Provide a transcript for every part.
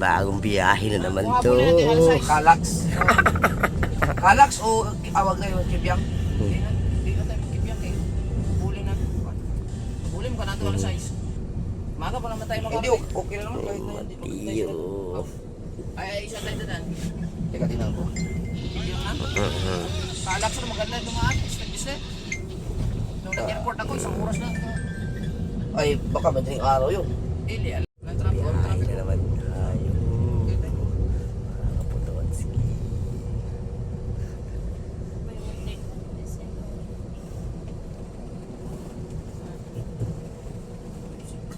Bagong biyahe na naman to. Kalax. Kalax o awag na yung kibiyang? Hindi na tayo kibiyang eh. Huli na. Huli mo ka na ito alas 6. Maga pa naman tayo makakita. Hindi, okay na naman. Kahit na hindi Matiyo. Ay, isa tayo doon. Teka, tinan ko. Kibiyang na? Kalax na maganda dumaan. Islet. Nung nag-airport ako, isang oras na. Ay, baka madaling araw yun. Hindi, alam. Biyahe na naman tayo. Kaputotski.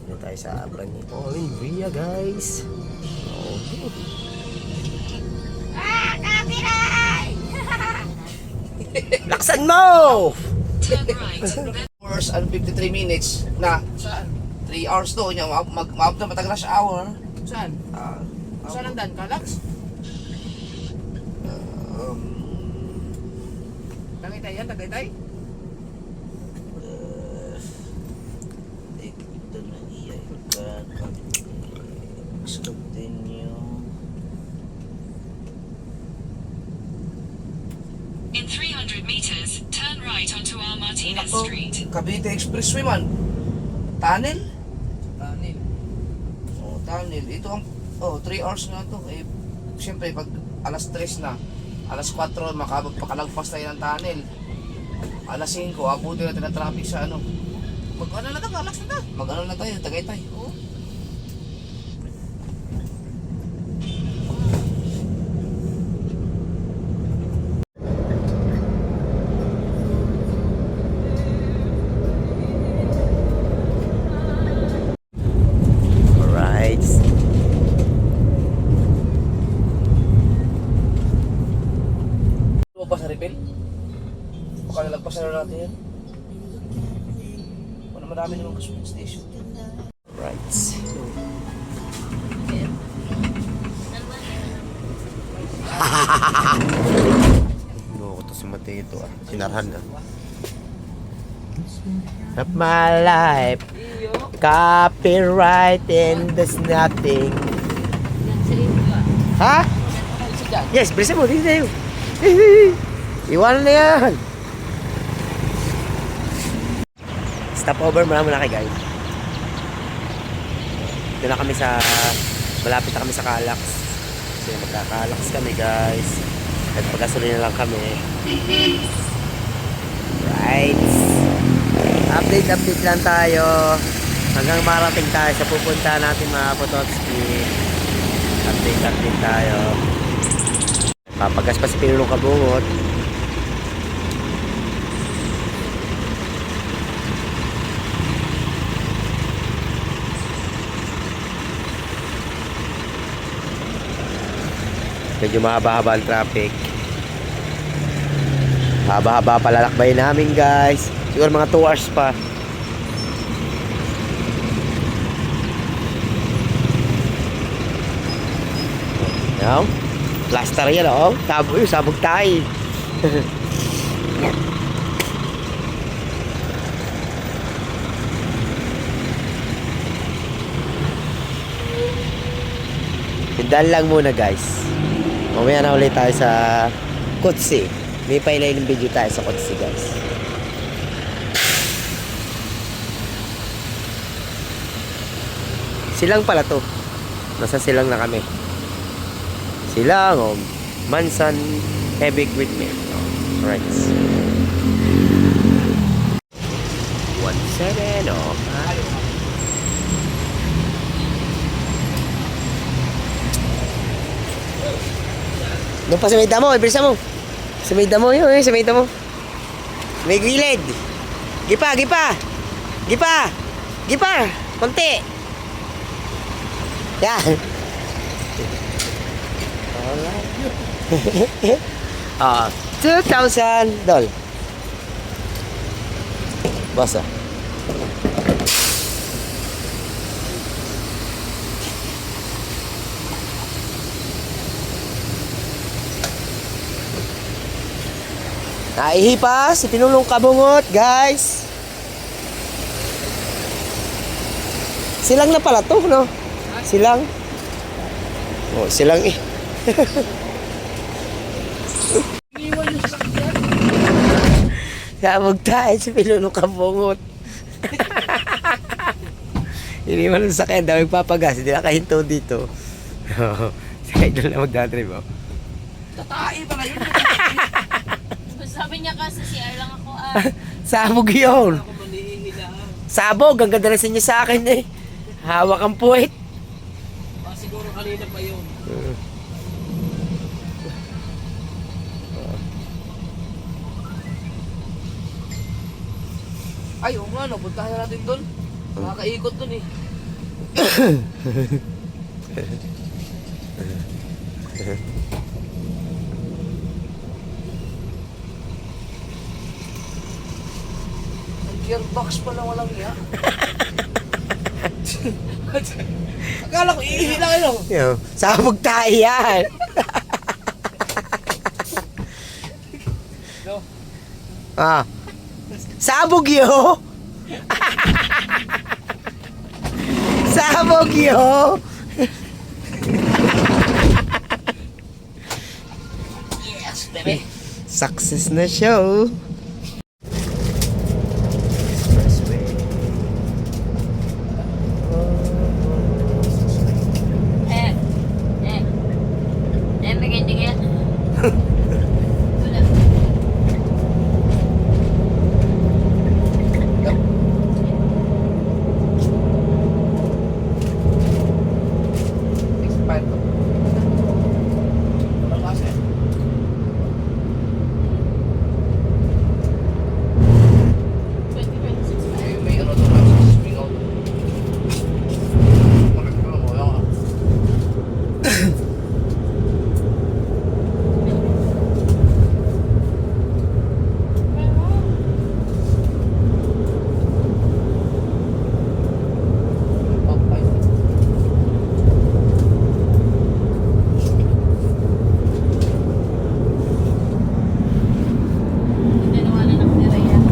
Dito tayo sa brand ni Olivia, guys. Okay. Laksan mo! Hours and 53 minutes na. Saan? 3 hours to. Mag-maab na matagal na sa hour. Saan? Saan ang dan? Kalax? Tagaytay yan? Tagaytay? Ito na iya. Continue. In 300 meters, turn right onto our Martinez Street. Cavite Expressway man. Tunnel? Tunnel. Oh, tunnel. Ito ang 3 hours na to. Eh, siyempre pag alas 3 na, alas 4 makakalagpas tayo ng tunnel. Alas 5, abutin natin ang traffic sa ano. Mag-ano na tayo, alas na tayo. Mag-ano na tayo, Tagaytay. Oo. Alright. Ano ba sa refill? Baka nalagpasan na natin yan. Wala marami naman kasuming station. Right. No, ito si Mateo ah. Sinarhan na. Of my life, copyright and there's nothing. Ha? Yes, bilisan mo, dito tayo. Iwanan na yan. Stop over, marami na kayo guys. Dito na kami sa, malapit na kami sa Kalax. Kasi magka-Kalax kami guys. Nagpagasolina lang kami. Right. Update lang tayo. Hanggang marating tayo sa pupunta natin mga Pototski. Update tayo. Papagas pa si Pinulong Kabungot. Medyo mahaba-haba ang traffic. Haba-haba palalakbay namin guys. Siguro mga 2 hours pa. Now, plaster yan oh. Sabog tayo. Tindahan lang muna guys. Mamaya na ulit tayo sa Kutsi. May pailayin ng video tayo sa Kutsi guys. Silang pala to. Nasa silang na kami. Silang o Mansan Heavy Equipment. Right. 17 o. Doon pa sa may damo, ibrisa mo. Sa may damo yun, sa may damo. May gilid. Gipa. Konti. Yan. Alright. 2,000 $. Basta. Naihipa si Pinulong Kabungot, guys. Silang na pala to, no? Silang. Oh, silang eh. Iniwan yung sasakyan. Sabog tayo sa pinuno kabungot. Iniwan sa sakyan, dami papagas. Hindi nakahinto dito. Sa idol na magdadrive, oh. Tatai pala yun. Sabi niya kasi CR lang ako Sabog yun. Ako manihihila. Sabog, ang ganda na niya sa akin eh. Hawak ang puwit. Siguro kanina pa yun. Ay, oo nga, no. Puntahan na natin doon. Makakaikot doon eh. Ang gearbox pala walang iya. Akala ko iihila kayo. Yo, sabog tayo yan. No. Ah. Sabog yo. Sabog yo. Yes, baby. Success na show. Maganda kaya. Wala. Expired to. Walang kasi. May ano to na swing out. Bakit ko na mo yan? Dalawa na ng pera yan.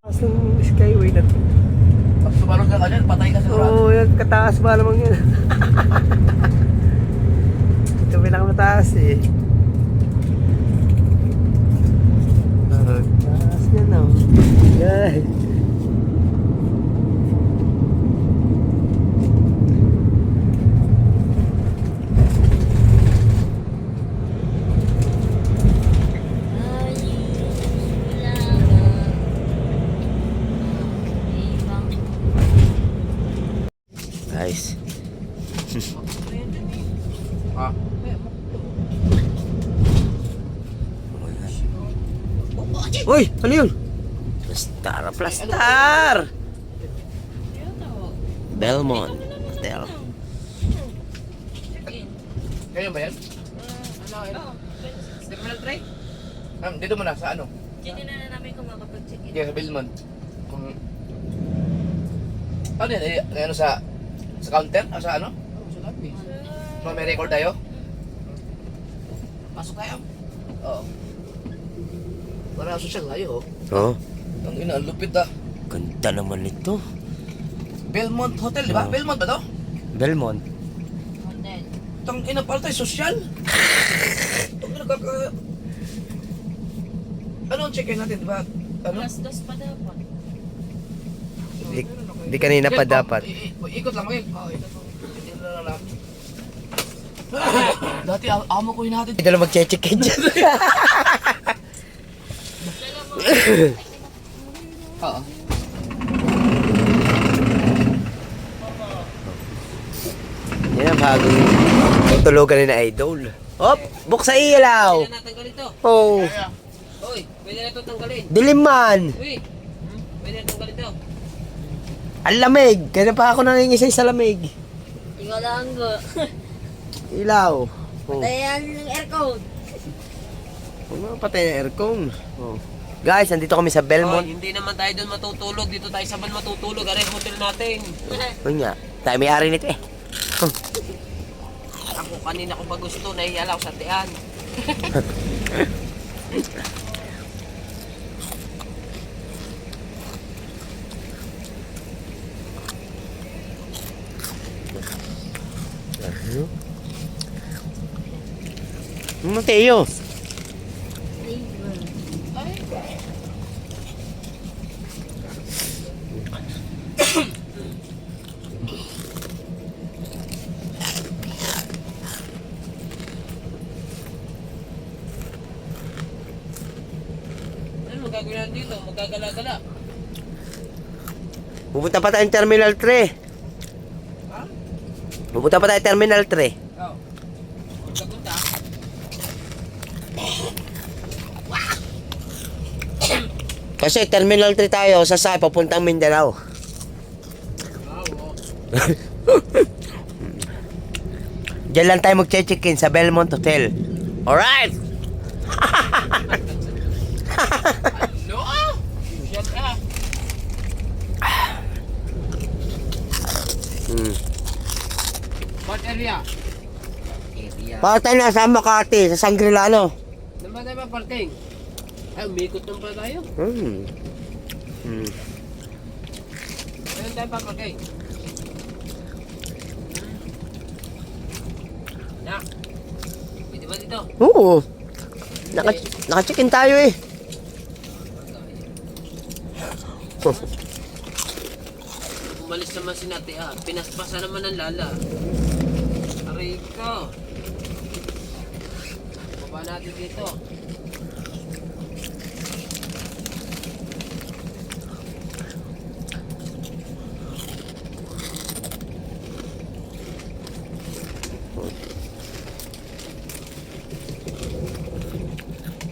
Taas ng skyway na to. Pag sumarog ka kanyan, patay ka sigurado. Oo, yan, kataas ba lamang yan? Ito pinakamataas eh. Taas niya na. Yan. Guys. Ha? Uy, ano yun? Plastar, plastar! Belmont Hotel. Kayo ba yan? Terminal 3? Dito muna, sa ano? Hindi na namin kung makapag-check-in. Diyan sa Belmont. Kung... Ano yan? Ano sa counter? O sa ano? Sa lobby. May record tayo? Pasok tayo? Oo. Para social tayo, oh. Oh, Ang ina, ang lupit ah. ganda naman ito. Belmont Hotel, di ba? Oo. Belmont ba to? Belmont. Hotel. Tang ina pala tayo, social. Tang ina kaka... Ano ang check-in natin, di ba? Ano? Plus dos pa dapat. Di kanina pa Yes, dapat. Ikot lang kayo. Oo, ikot lang. Ikot lang lang. Dati amo ko hinatid. Dito lang mag-check-in dyan. Oo. Yan ang bagong tutulugan ni na Idol. Hop! Buksa ilaw! Pwede na natanggal ito. Oh! Uy, pwede na ito tanggalin. Dilim man! Uy, pwede na tanggalin ito. Ang lamig! Kaya pa ako nangingisay sa lamig. Ikaw lang go. Ilaw. Oh. Ayan yung aircon. Patay na aircon. Oh. Guys, nandito kami sa Belmont. Hindi naman tayo doon matutulog. Dito tayo sa ban matutulog. Aray, hotel natin. Yun nga. Tayo may-ari nito eh. Ako kanina ko pa gusto. Nahihiya lang ako sa tiyan. Mateo. Ano magagawin natin dito? Magagala-gala. Pupunta pa tayong Terminal 3. Ha? Pupunta pa tayong Terminal 3. Oo. Magkapunta. Kasi Terminal 3 tayo, sasakay papuntang Mindanao. Oo. Diyan lang tayo mag-check-in sa Belmont Hotel. Alright! No! Yan ka. What area? Area. Para tayo nasa Makati, sa Shangri-La, no? Saan ba tayo parking? Ay, umikot naman pala tayo. Saan tayo parking? Nak, pwede ba dito? Oo. Naka-check-in tayo eh. Umalis naman si Nate Pinaspasa naman ng lala. Aray ko. Baba natin dito.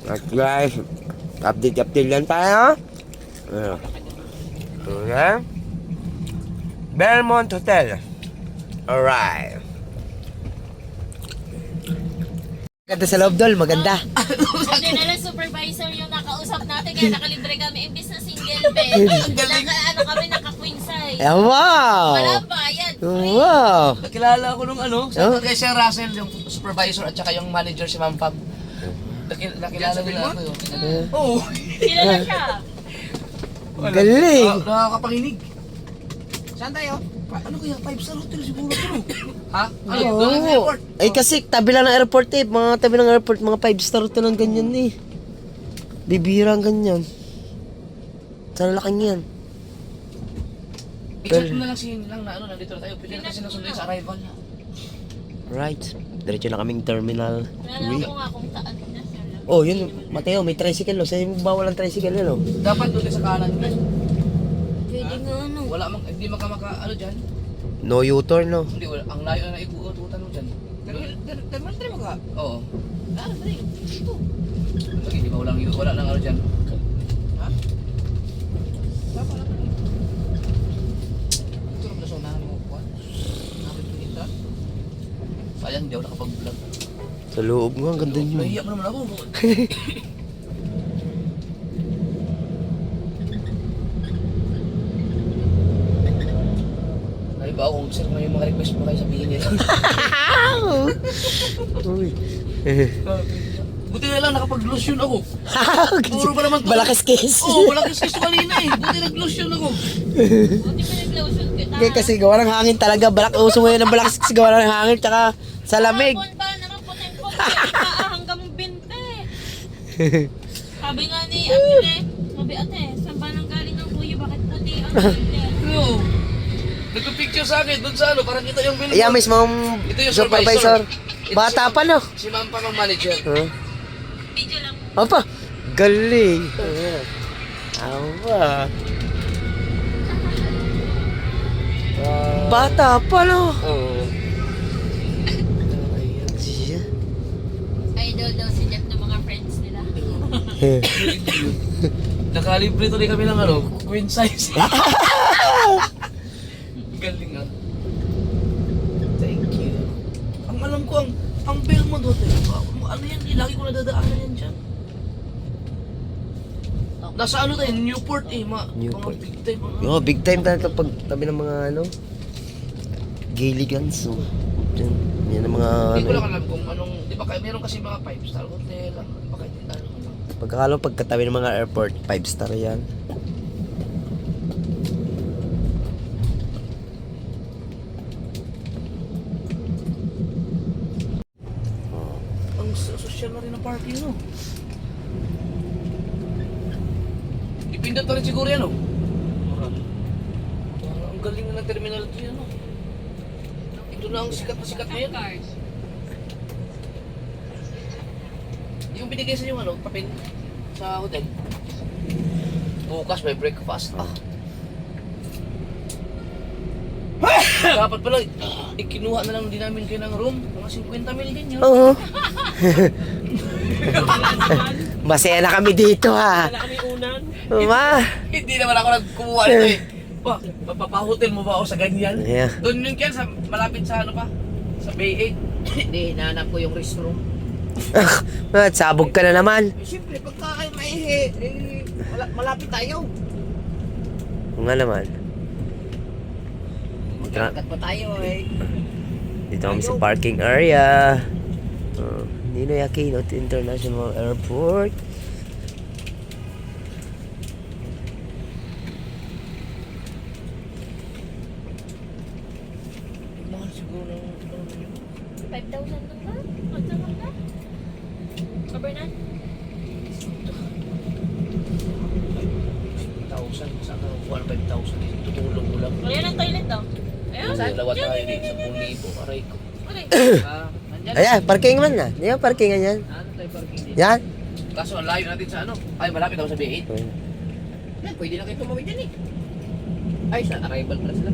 At guys, update lang tayo. Okay. Belmont Hotel. Alright. Maganda sa loob, Dol. Maganda. Hindi na lang supervisor yung nakausap natin kaya nakalibre kami imbis na single bed. Ano kami, naka-queen size. Wow! Walang bayad, free. Wow! Nakilala ko nung ano, Oh? kay Sir Russell, yung supervisor at saka yung manager si Ma'am Pam. Nakilala nila ako yun. Oo. Kilala siya. Galing! Nakakapanginig. Saan tayo? Ano kaya? 5-star hotel siguro ito. Ha? Ano? Oo. Doon sa airport. Ay kasi tabi lang ng airport eh. Mga tabi ng airport, mga 5-star hotel lang ganyan eh. Bibira ang ganyan. Sa lalaking yan. I-check mo na lang si lang na ano, nandito na tayo. Pwede na kasi nasunod sa arrival. Right. Diretso na kaming terminal. Alam ko nga kung saan na siya lang. Oh, yun. Mateo, may tricycle no. Sa'yo mo bawal ang tricycle yun no. Dapat doon sa kanan. Pwede nga ano. Wala mang, hindi maka ano dyan. No U-turn no. Hindi, wala. Ang layo na ikuututan mo dyan. Terminal 3 mo ka? Oo. Ah, three. Ito. Lagi, di ba wala lang ano dyan? Ha? Wala lang. Ito rin na unahan mo kuha. Nakapit ko dito. Sayang, hindi ako nakapag-vlog. Sa loob nga, ang ganda nyo. Nahiya mo naman ako. Ay ba kung sir may mga request mo kayo sabihin nila. Uy. Buti na lang nakapag-lotion ako. Puro ba naman to? Balakis-kis. Oo, malakis kiss kanina eh. Buti nag-lotion ako. Buti pa nag-lotion kita. Hindi kasi gawa ng hangin talaga. Uso mo yun ng balakis kasi gawa ng hangin tsaka sa lamig. Hapon ba naman puting-puting hanggang binte. Sabi nga ni ate, sabi ate, saan ba nang galing ng kuya? Bakit puti ang binte? Ano? Nagpa-picture sa akin doon sa ano, parang kita yung billboard. Ayan mismong Ito yung supervisor. supervisor. Bata pa no? Si Ma'am Pam ang manager. Huh? Video lang. Apa? Galing. Awa. Bata pa no? Oo. Idol daw si Jeff ng mga friends nila. Nakalibre tuloy kami ng ano, queen size. Galing ah. Thank you. Ang ano alam ko ang Belmont Hotel. Ano yan? Lagi ko nadadaanan yan dyan. Nasa ano tayo? Newport eh. Newport. Mga big time. Yo, big time talaga pag tabi ng mga ano, Gilligans. So. Yan ang mga Hindi ko ano. lang alam kung anong, di ba meron kasi mga 5-star hotel. Di ba kahit ano. Pagkakalo pagkatabi ng mga airport, 5-star yan. Ang social na rin ang parking, no? Ipindot na rin siguro yan, no? Ang galing na ng terminal ito yan, no? Ito na ang sikat na sikat ngayon. Cars. Yung binigay sa yung ano, papel sa hotel. Bukas may breakfast. Dapat pala, ikinuha na lang din namin kayo ng room. Mga 50 mil din yun. Oo. Masaya na kami dito ha. Wala kami unan. Ma. Hindi naman ako nagkumuha nito eh. Pa, papahotel mo ba ako sa ganyan? Yeah. Doon yun kaya, malapit sa ano pa? Sa Bay 8. Hindi, hinahanap ko yung restroom. At sabog ka na naman. Eh, siyempre, pagka kayo maihi, malapit tayo. Oo nga naman. Magkakakat pa tayo eh. Dito kami sa parking area. Ninoy Aquino International Airport. Mahal siguro ng 5,000 lang ba? Ano lang ba? Cover na? 1,000. Saan ka kuha ng 5,000? Tutulong mo lang. Ayan ang toilet daw. Ayun. Dalawa tayo dito, 10,000. Aray ko. Okay. Nandyan. Ayan, parking man na. Di ba parkingan yan? Ano tayo parking dito? Yan. Kaso ang layo natin sa ano? Ay, malapit ako sa Bay 8. Yan, pwede na kayo tumawid dyan eh. Ay, sa arrival pala sila.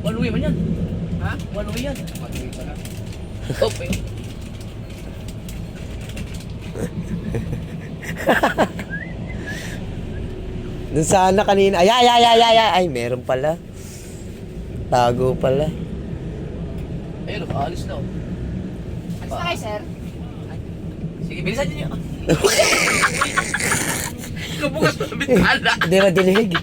One way man yan. Ha? One way yan. One way pala. Okay. Dun sana kanina. Ay, meron pala. Tago pala. Ayun, aalis na. Alis na kayo, sir? Sige, bilisan niyo. Kabukas na bitala. Hindi na dinig.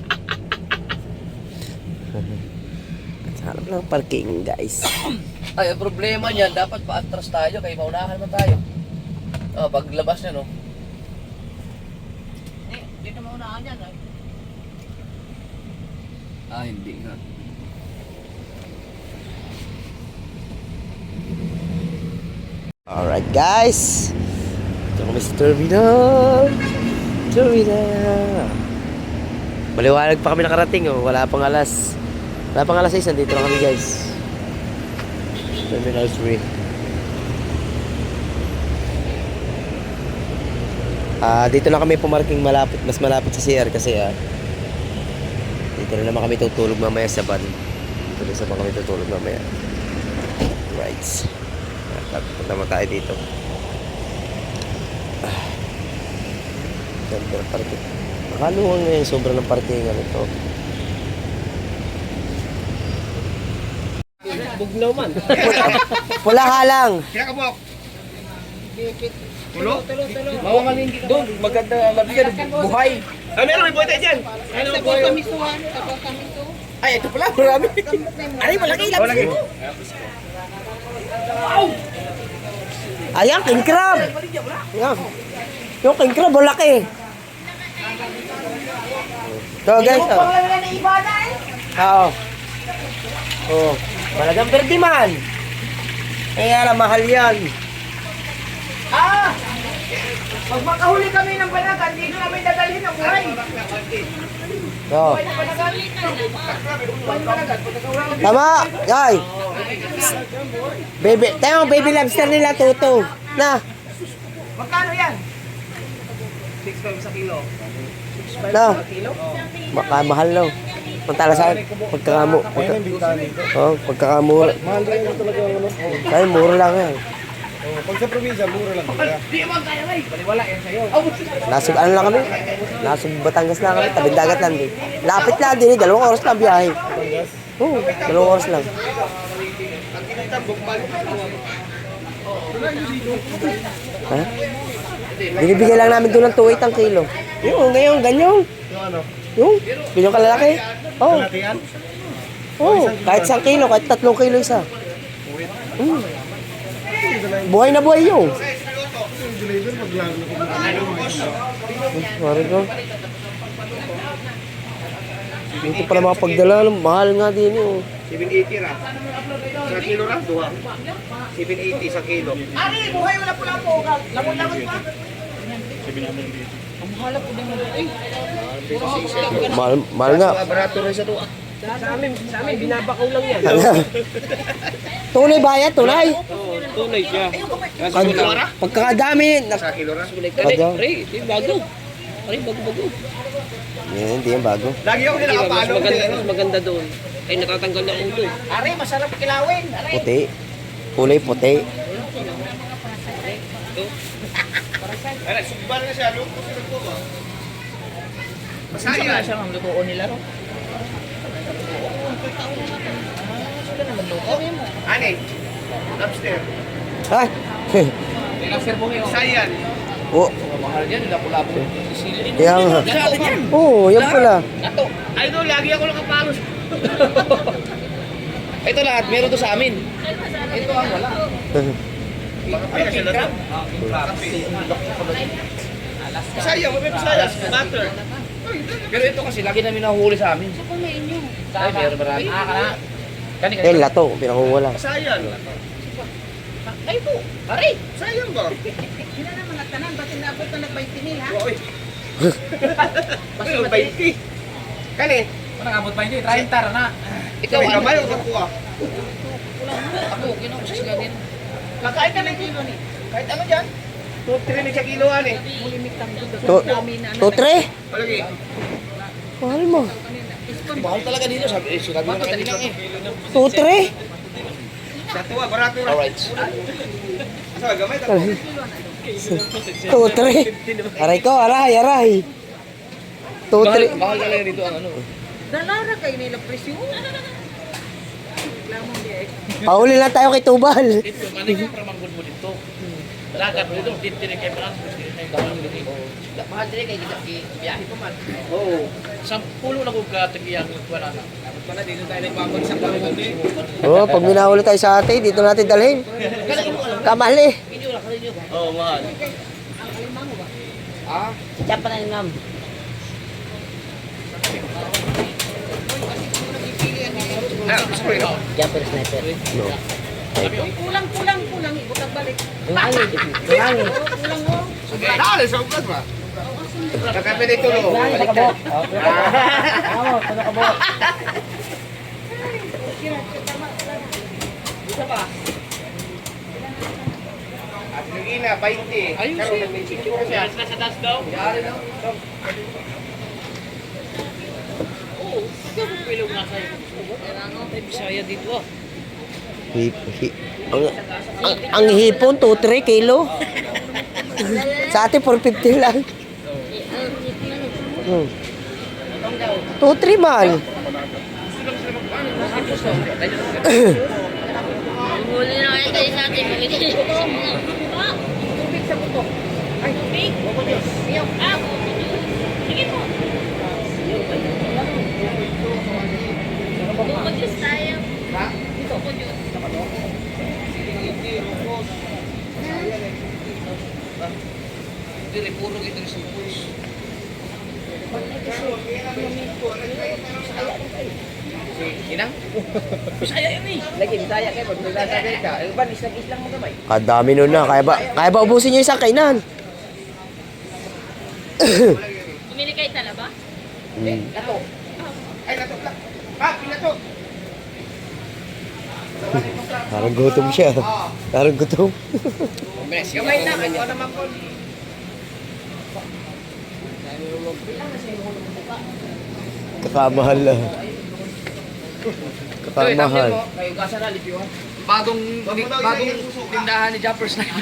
Sarap lang parking, guys. Ay, ang problema niyan, dapat pa-atras tayo kaya maunahan man tayo. Oh, paglabas niya, no? Dito maunahan yan eh. Ah, hindi nga. Alright, guys. Ito kami sa terminal. Maliwanag pa kami nakarating, oh. Wala pang alas 6, nandito na kami, guys. Terminal 3. Dito na kami pumarking mas malapit sa CR kasi dito na naman kami tutulog mamaya sa van. Dito na sa van kami tutulog mamaya. Right. Punta naman tayo dito. Ganda ng parking. Nakaluwang na yung sobra ng parkingan ito. Bugnaw man. Pula halang. Kinakabok! Tulo? Mawanganin kita. Doon, maganda, mabigyan, buhay. Meron, may boy tayo dyan. Ano boy? Ay, ito pala, marami. Ay, malaki lang. Ayan, king crab. Ayan. Yung king crab, malaki. Ito, guys. Oo. Oh, malagang verde man. Kaya lang, mahal yan. Pag makahuli kami ng banagan, dito namin dadalhin ang buhay. Oh. Tama, guy. Baby, tayo baby lobster nila tuto. Na. Magkano yan? 6.5 sa kilo. Na. Mahal no. Pantala sa pagkakamo. Pagkakamura. Mahal din talaga ano. Kaya mura lang yan. Oh, pag sa probinsya, mura lang. Kaya. Baliwala yan sa'yo. Nasa ano lang kami? Nasa Batangas lang kami, tabing dagat lang din. Lapit lang din, 2 oras lang biyahe. Oo, 2 oras lang. Ha? Binibigyan lang namin doon ng 2.8 ang kilo. Yung ngayon, ganyan. Yung ano? Yung, bilyong kalalaki. Oo, Kalatian? kahit 1 kilo, kahit 3 kilo isa. Buhay na buhay yun. Yung deliver, maglaro na kung Mari ko. Dito pala mga pagdala, mahal nga din yun. 780 ra. Sa kilo ra, duha. 780 sa kilo. Ari, buhay wala pula po. Lamon-lamon pa. Mahal nga. Barato rin sa duha. Sa amin, binabakaw lang yan. Tunay bayad, tunay. Tunay siya. Pagkakadami. Sa kilo ra. Kadami. Bago. Aray, bago. Yan, hindi yan bago. Lagi ako nila kapalo. Mas maganda doon. Ay, natatanggal na ulo. Ari, masarap kilawin. Ari. Puti. Kulay puti. Ay, sugban na siya. Lupo sila po ba? Masaya. Siya ang lutuon nila, no? Ani? Lobster. Ay. Sayan. Oh, Mahal yan, lapu-lapu. yan nga. Oo, yan pala. Idol, lagi ako nakapalo. Ito lahat, meron to sa amin. Ito ang wala. Ay, kasi lang. Sayang, may sayang. Butter. Pero ito kasi, lagi namin nahuhuli sa amin. Ay, meron marami. Kani, Eh, lato. Pinakuwala. Sayang. Ay, ito. Ari. Sayang ba? Sila naman nagtanan, ba't inabot na nag-20 ha? Oy. Ano, 20? Kani? Ikaw, May ano? kamay o kapuha? Ako, kinuha ko sa siganin. Kakain ka ng kilo ni. Kahit ano dyan? 2-3 ni sa kiloan eh. To 3? Palagi. Mahal mo. Mahal talaga dito. Sabi, sinabi mo na kanina eh. To 3? Sa tuwa, barato ra. Alright. Asa, gamay ta. To 3. Aray ko, aray. To 3. Mahal talaga dito ang ano. Dalara kayo nila presyo. Lamang di ay. Pauli lang tayo kay Tubal. Ito, manigay para manggod mo dito. Lagat mo dito, tintinig kayo parang Mahal din kayo kita biyahe ko man. Oo. 10 na kung katigiyang wala na. Pala dito tayo nagbabag sa kamay ni. Oh, pag minahuli tayo sa ate, dito natin dalhin. Kamahal eh. Oo, mahal. Ah, Diyan pa na yung ngam. Diyan pa sniper. No. Kulang, ibot ang balik. Yung angin. Kulang mo. Dale, sa ugat ba? Nakape dito lo. isa pa. At yung ina, 20. Ayun Karoon, siya. nag-picture siya. Nasa taas daw. Yari na. Oo, ikaw mo pilong nasa iyo. Ay, Bisaya dito ah. Ang hipon, 2-3 kilo. Sa atin, 450 lang. 2-3 mahal. Huli na kayo tayo sa atin. Tubig sa buto. Ay, big. Ah, sige po. Bukod tayo. Ha? Bukod yun. Hindi, puro ito sa push. Inang? Bisaya yun eh. Lagi, bisaya kayo. Pag nagsasabi ka, yung ban, islang mo gamay. Kadami nun na. Kaya ba ubusin nyo isang kainan? Bumili kayo talaba? Lato. Ay, lato. Ha, pinato. Parang gutom siya. Parang gutom. Gamay na, ano naman po. Kakamahal lang. Kakamahal. Kayo gasa na, lipiwan. Bagong tindahan ni Jumpers na yun.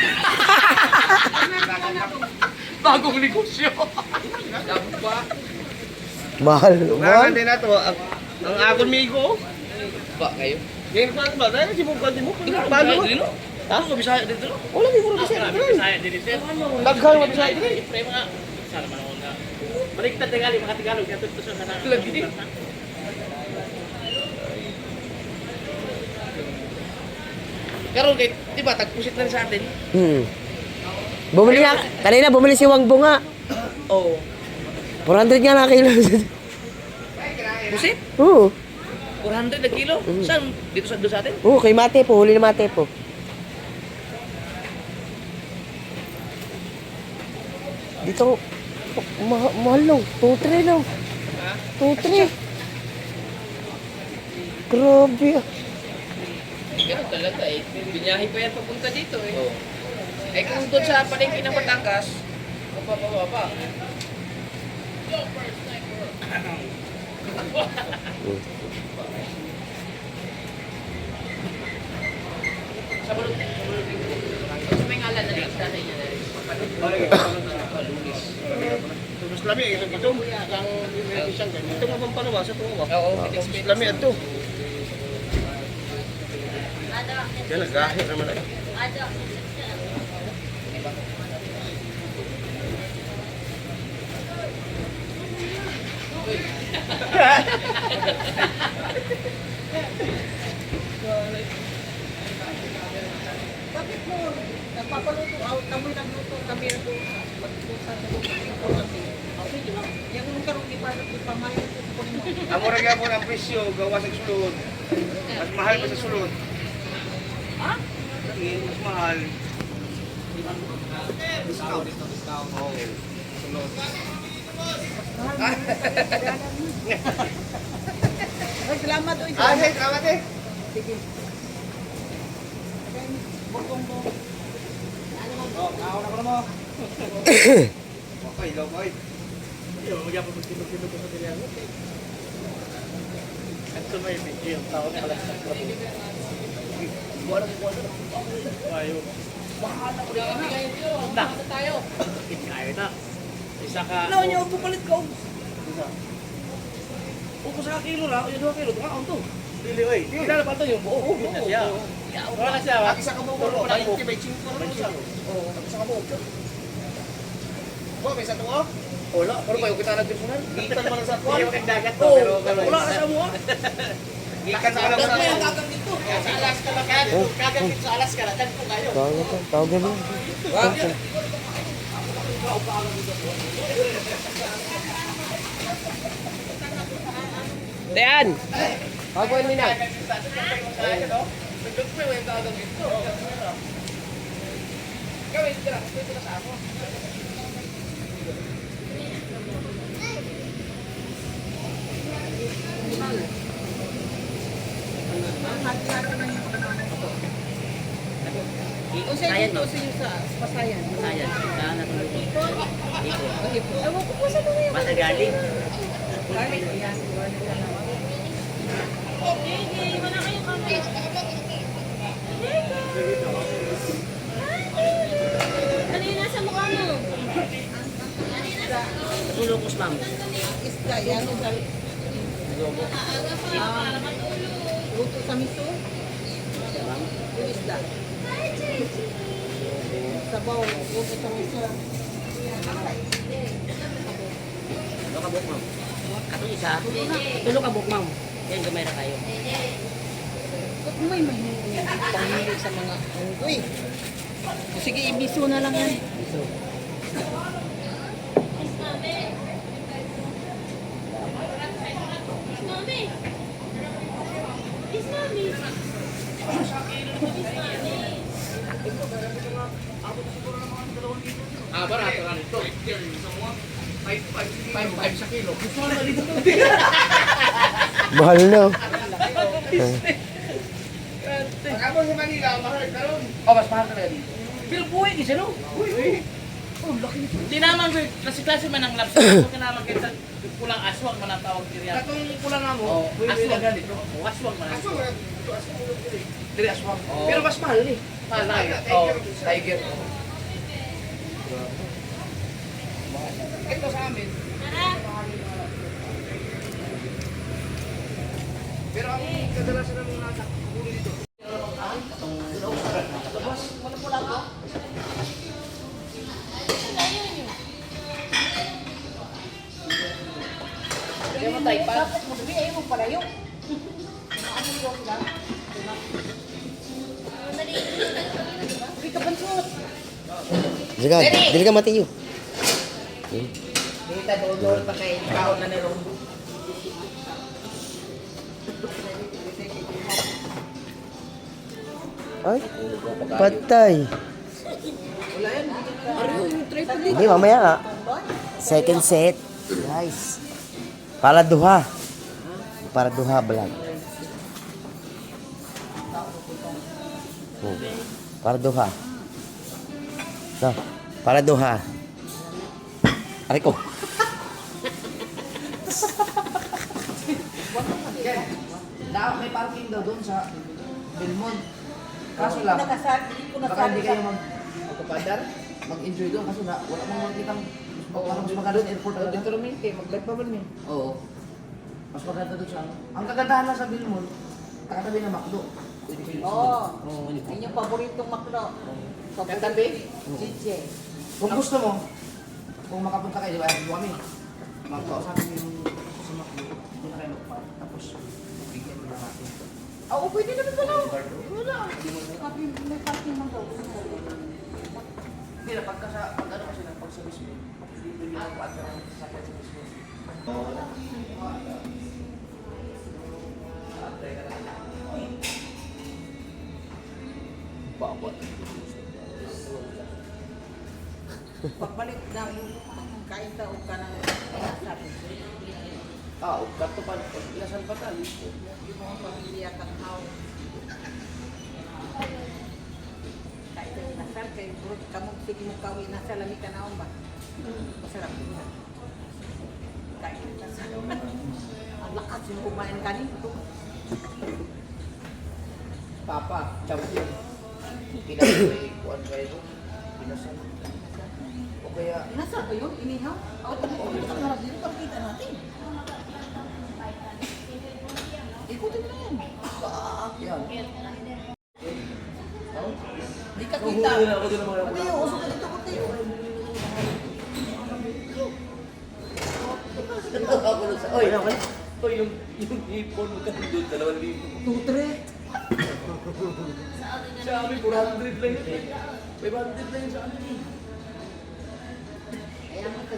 Bagong negosyo. Dapat ba? Mahal. Mahal. Hindi na to. Ang akon migo. Ba kayo? Ngayon ba? Dahil si Mungkan di mo. Paano? Ha? Ano Bisaya dito? Wala di mo rin Bisaya. Bisaya din ito. Daghan mo Bisaya. Siyempre mga sana man ako na. Baliktad na gali mga Tagalog kaya tutuso na lang. Lagi din. Pero di ba tagpusit na rin sa atin? Bumili nga. Kanina bumili si Wang Bunga. Oo. 400 nga na kilo. Pusit? Oo. 400 na kilo? Saan? Dito sa doon sa atin? Oo, kay Mate po. Huli na Mate po. Dito, mahal lang. 2-3 lang. 2-3. Grabe ah. Ganun talaga eh. Binyahe pa yan papunta dito eh. Eh kung doon sa palengke ng Batangas, mapapaba pa. Sa balot. Sa may ngalan na rin. Sa niya na rin. Lulis. Mas lami ito dito. Ang isang ganito. Ito nga bang panawa sa tuwa. Oo, Mas lami ito. Yan nagahit naman ay. Bakit mo? Nagpapaluto. Kami nagluto. Kami magluto. Okay, di ba? Yung nung karong di pa pamahin ko mo. Amo ra gyapon ang presyo gawa sa sulod. Mas mahal pa sa sulod. Ha? Mas mahal. Discount. Oh. Sulod. Ay, salamat. Uy, Ah, hey, salamat eh. Sige. Bongbong. Oh, naon ako na mo. Okay, ilaw boy. Yung mga po magtino-tino ko sa tilihan. Ito may video yung tao na alas ng trabaho. Ayaw. Bahala ko rin kami ngayon yun. Bahala tayo. Kaya na. Isa ka. Ano niyo, pupalit ka. Upo sa kilo na, yun 2 kilo. Tunga to. Pili oy. Kilala pa ito yung buo. Na siya. Wala na siya. Isa ka mo ko. Ay, may 5 na siya. Oh, isa ka mo. Bo, may sa tuwa. Wala, pero kayo kita nag-personal. Gitan man sa tuwa. Hindi yung dagat to. Oo, Pero wala ka sa mga. Gikan na lang sa tuwa. dagat dito. Sa Alaska na kayo. Kagapit sa Alaska na. Dagpo kayo. Tawagin mo. Dayan! Tawagin mo na. Gawin ka lang, pwede na sa ako. Usay dito sa Pasayan. Ayan. Saan natulog? Ewan ko po sa mga yan. Matagaling. Sige, wala kayong kamay. Ano yung nasa mukha mo? Natulog ko ma'am. Isda, yan. Luto sa miso. Yung isda. Sabaw, luto sa miso. Tulog ka buk ma'am. Katong isa. Tulog ka buk ma'am. Yan gamay na kayo. Ba't may panghilig sa mga unggoy? Sige, ibiso na lang yan. Mami! Is mami! Ah, barato na nito. 5 sa kilo. Gusto mo na dito. Mahal na. Pag ako sa Manila, mahal karon. Oh, mas mahal talaga dito. Pero buhay kasi no? Hindi naman, klase-klase man ang lobster. Kung kinaman kita, pulang aswang man ang tawag kiriya. Katong kulang nga mo, Oh, pwede aswang. na ganito. Oh, aswang man. Dili aswang. Oo. Pero mas mahal eh. Talay. Oh. Tiger. Ito sa amin. Pero ang kadalasan ng mga huli dito. Kaya mo tayo pa. Tapos mo dali ay mo pala yung. Ano yung lang? Hindi ka pansot. Dili ka matiyo. Dita doon pa kay kaon na nilong. Ay, patay. Wala yan. Ano yung triple Hindi, mamaya nga. Second set. Guys. Para duha. Para duha, vlog. Oh. Para duha. No, para duha. Aray ko. May parking daw doon sa Belmont. Kaso lang, Hindi ko baka hindi nasabi kayo magpapadar, mag-enjoy doon kasi wala mong makitang parang mas maganda doon airport agad. Dito namin kayo, mag-live pa man eh. Oo. Mas maganda doon sa ano. Ang kagandahan lang sa Belmont, katabi ng McDo. Pwede kayo Oo. Oo. Yun yung paboritong makro. Katabi? Gigi. Kung gusto mo, kung makapunta kayo, di ba? Dito kami. Magkausapin mo yung sa McDo, doon na kayo magpa. Tapos, bigyan mo na natin. Oo, pwede naman pala. Wala. May parking man daw. Hindi na, pagka sa, pag ano kasi na, pag sa mismo, bibigyan ako at ang sasakyan sa mismo. Pagbalik na yung kain ta o ka ng sabi. Kato pa, ilasan pa tayo. Yung mga pamilya kang how. Kain ta yung nasal, kay burot kamong sige mo kawi na sa lami ka naon ba? Masarap din na. Kain ta sa ang lakas yung kumain kanito. Papa, champion. Kinasay, kuhan kayo doon. Kinasay. O kaya, Nasal ba yun? Inihaw? O, ang harap dito, pagkita natin. Ikutin mo na yan. yan. Di ka kita. Pati yung uso ka dito, kundi. Oy, okay. Oy, yung ipon mo kasi doon, 2,000. Tutre. Sa amin, 400 lang yun. 500 lang yun sa amin. Kaya mo ito.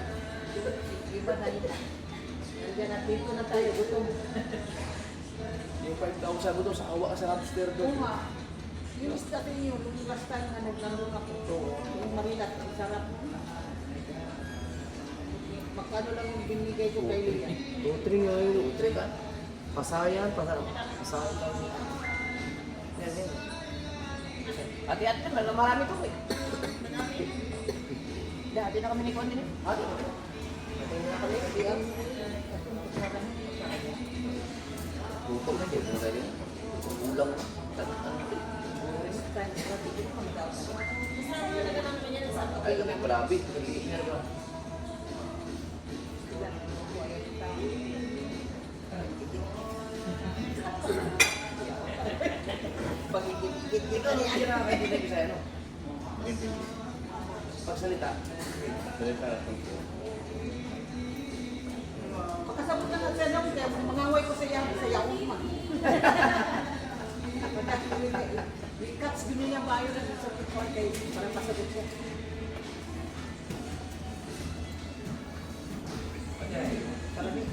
Iba na yun. Nandiyan na dito na tayo, gutom. Yung 5,000 mo doon, sa awa ka sa hamster Oo doon. nga. Yung isda ko yun, yung last time na naglaro ako. Yung marilat, ang sarap. Magkano lang yung binigay ko kay Lian? 2-3 nga yun. 3 ka? Pasayan, pasayan. Pasayan lang. Yan, yan. Ati-ati na, marami to eh. Dati na kami ni Kwan din eh. Ati na kami. Lian. Bukog na din, mga ganyan. Ulang. Last time, grabe din ang dapat. Ay, kami grabe. Nagigit na naman. Pagigit-git Ikaw, hindi na kayo din Bisaya, no? Pagsalita. Makasabot na sa nang kaya mangaway ko sa yaw man. Ikats gini niya bayo na sa pagkain kay para pasabot siya. Karami.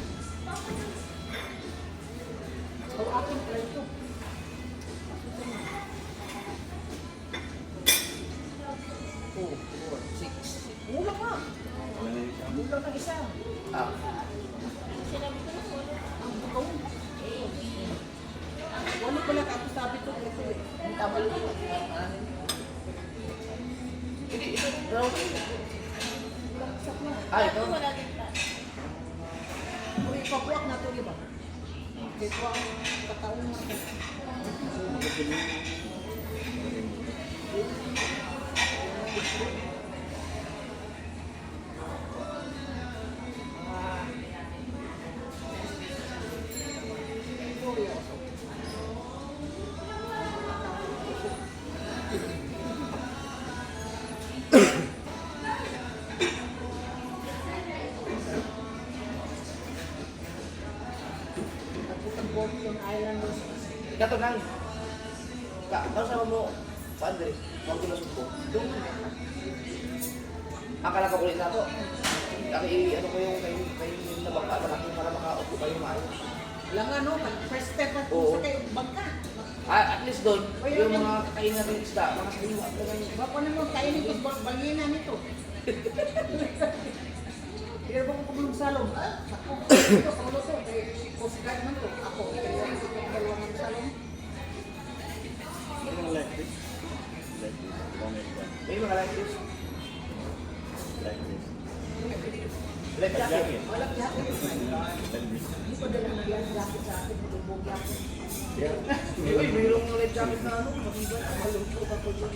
Oh, akin pala ito. Mula pa. Mula na isa. Ah. Ang bukaw. Wala pala ako sabi to kasi ang tama lang. Hindi, ito. ito. Wala din pa. Uy, papuak na ito, di ba? Ito ang kataon mo. Boston Island Kato nang. Ano sama mo? Saan diri? Huwag ko nasubok. Akala ko kulit na to. Ano ko yung kayo na baka malaki para makaupo kayo maayos. lang ano, first step at Oo. sa kayo bangka. At least doon, yung mga kainan ng isda, mga sariwa. Bako na mo, kaya nito bangina nito. Pero bako kumulong salong. Ako, ito, paulo to. Post guard man to. Ako, kaya ito yung dalawang ng salong. May mga like this. Like jacket. Walang jacket. Hindi ko dala na lang jacket sa akin, malubog jacket. Uy, mayroong life jacket na ano. Malungkot ako dyan.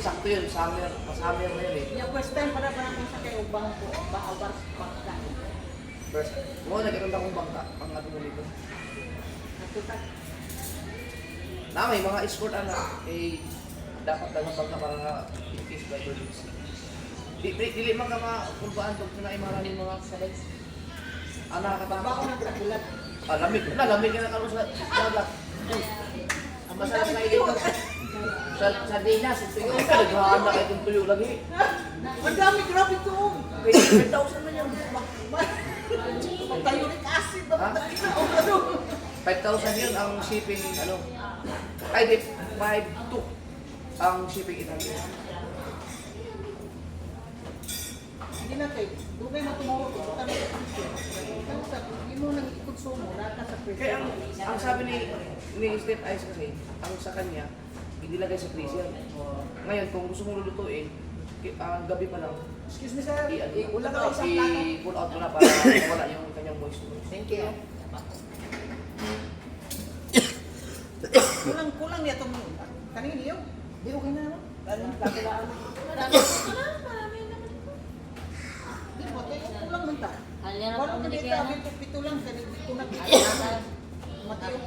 Sakto yun, summer. Summer na yun eh. Yung first time para kung sa kayo bangko, baabar bangka. First, mo nagkaroon akong bangka, pang ano dito. Natutak. Na may mga sport eh dapat dalang bangka para in-case by emergency. Dili man ka makurbaan pag na maraming mga sabay. Bako ng tagulat. Lamig ka na karon sa dagat. Ang masarap na ito. Sa dinas, ito yung naghahan na itong tuyo lagi. Ang dami, grabe to. 5,000 na yan. Pagtayurik acid ba? Ha? Ano? 5,000 yun ang shipping, ano. Ay, di, 5,200 ang shipping Italy. Hindi na kayo. Doon kayo matumawag ko. Kami sa Christian. Kaya sabi, hindi mo nang ikonsumo. Lahat na sa Christian. Kaya ang sabi ni Steve Ice kasi, ang sa kanya, idilagay sa freezer. Ngayon, kung gusto mong lulutuin, gabi pa lang, Excuse me sir. pull Wala ka isang plato. out mo na para wala yung kanyang moisture. Thank you. Kulang niya itong kanina yun. Di okay na naman. Kakilaan mo. Marami ko na. Marami naman ko. Di ba? Kaya kulang man ta. Halyan Wala ako ka hindi dito. kaya na. Pito lang. Kaya dito nakikita. Matiyo.